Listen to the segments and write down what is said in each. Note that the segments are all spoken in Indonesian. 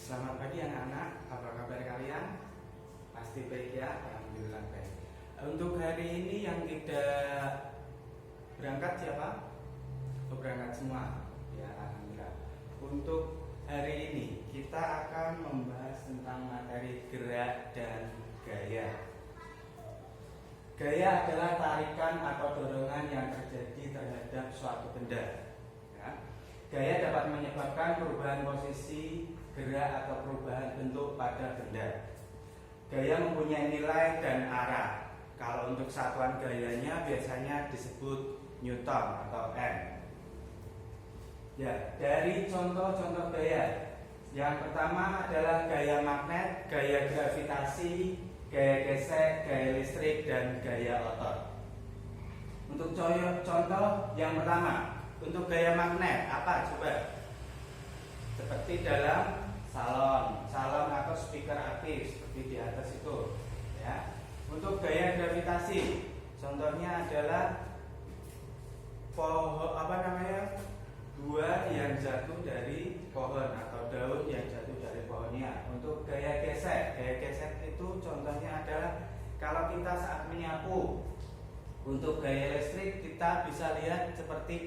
Selamat pagi anak-anak, apa kabar kalian? Pasti baik ya, alhamdulillah baik. Untuk hari ini yang tidak berangkat siapa? Oh, berangkat semua, ya alhamdulillah. Untuk hari ini kita akan membahas tentang materi gerak dan gaya. Gaya adalah tarikan atau dorongan yang terjadi terhadap suatu benda. Ya. Gaya dapat menyebabkan perubahan posisi, gerak atau perubahan bentuk pada benda. Gaya mempunyai nilai dan arah. Kalau untuk satuan gayanya biasanya disebut Newton atau N. Ya, dari contoh-contoh gaya. Yang pertama adalah gaya magnet, gaya gravitasi, gaya gesek, gaya listrik, dan gaya otot. Untuk contoh yang pertama, untuk gaya magnet apa coba? Seperti dalam salon atau speaker aktif seperti di atas itu, ya. Untuk gaya gravitasi, contohnya adalah buah yang jatuh dari pohon atau daun yang jatuh dari pohonnya. Untuk gaya gesek itu contohnya adalah kalau kita saat menyapu. Untuk gaya listrik kita bisa lihat seperti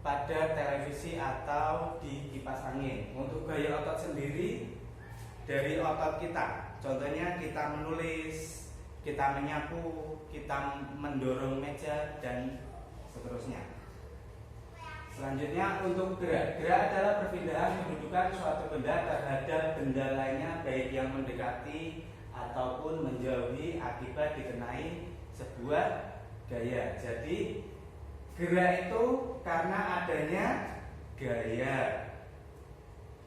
pada televisi atau di kipas angin. Untuk gaya otot sendiri dari otot kita. Contohnya kita menulis, kita menyapu, kita mendorong meja dan seterusnya. Selanjutnya untuk gerak. Gerak adalah perpindahan kedudukan suatu benda terhadap benda lainnya baik yang mendekati ataupun menjauhi akibat dikenai sebuah gaya. Jadi gerak itu karena adanya gaya.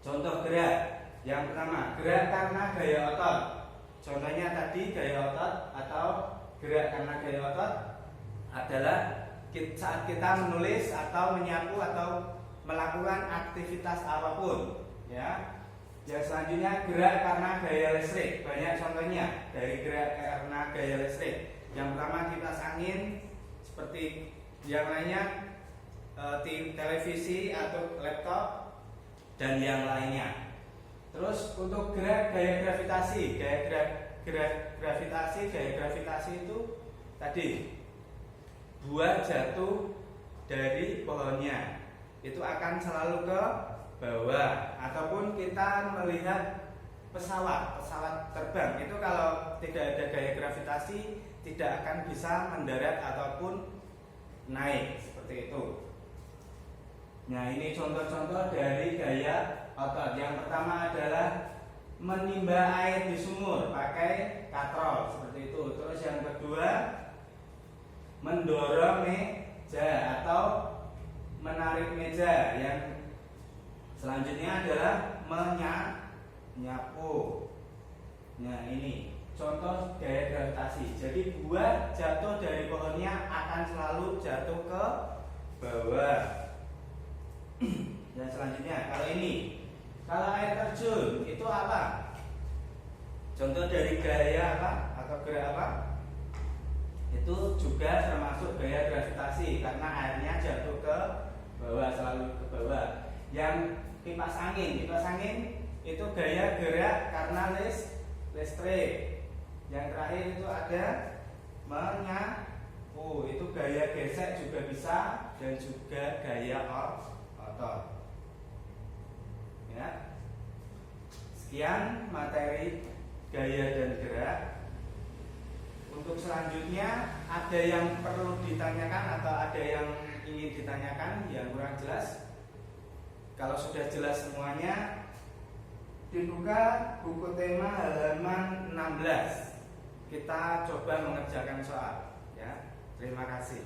Contoh gerak. Yang pertama, gerak karena gaya otot. Contohnya tadi gaya otot atau gerak karena gaya otot adalah saat kita menulis atau menyapu atau melakukan aktivitas apapun, ya. Yang selanjutnya gerak karena gaya listrik. Banyak contohnya dari gerak karena gaya listrik. Yang pertama kipas angin, seperti yang lainnya televisi atau laptop dan yang lainnya. Terus untuk gerak gaya gravitasi, gravitasi itu tadi buah jatuh dari pohonnya, itu akan selalu ke bawah. Ataupun kita melihat pesawat terbang, itu kalau tidak ada gaya gravitasi tidak akan bisa mendarat ataupun naik seperti itu. Nah, ini contoh-contoh dari gaya otot. Yang pertama adalah menimba air di sumur pakai katrol seperti itu. Terus yang kedua mendorong meja atau menarik meja. Yang selanjutnya adalah menyapu. Nah, ini contoh gaya gravitasi. Jadi buah jatuh dari pohonnya akan selalu jatuh ke bawah. Dan selanjutnya kalau air terjun itu apa? Contoh dari gaya apa atau gerak apa? Itu juga termasuk gaya gravitasi karena airnya jatuh ke bawah, selalu ke bawah. Yang kipas angin itu gaya gerak karena listrik. Yang terakhir itu ada menyapu, itu gaya gesek juga bisa dan juga gaya otot. Ya. Sekian materi gaya dan gerak. Untuk selanjutnya ada yang perlu ditanyakan atau ada yang ingin ditanyakan yang kurang jelas? Kalau sudah jelas semuanya, dibuka buku tema halaman 16. Kita coba mengerjakan soal, ya. Terima kasih.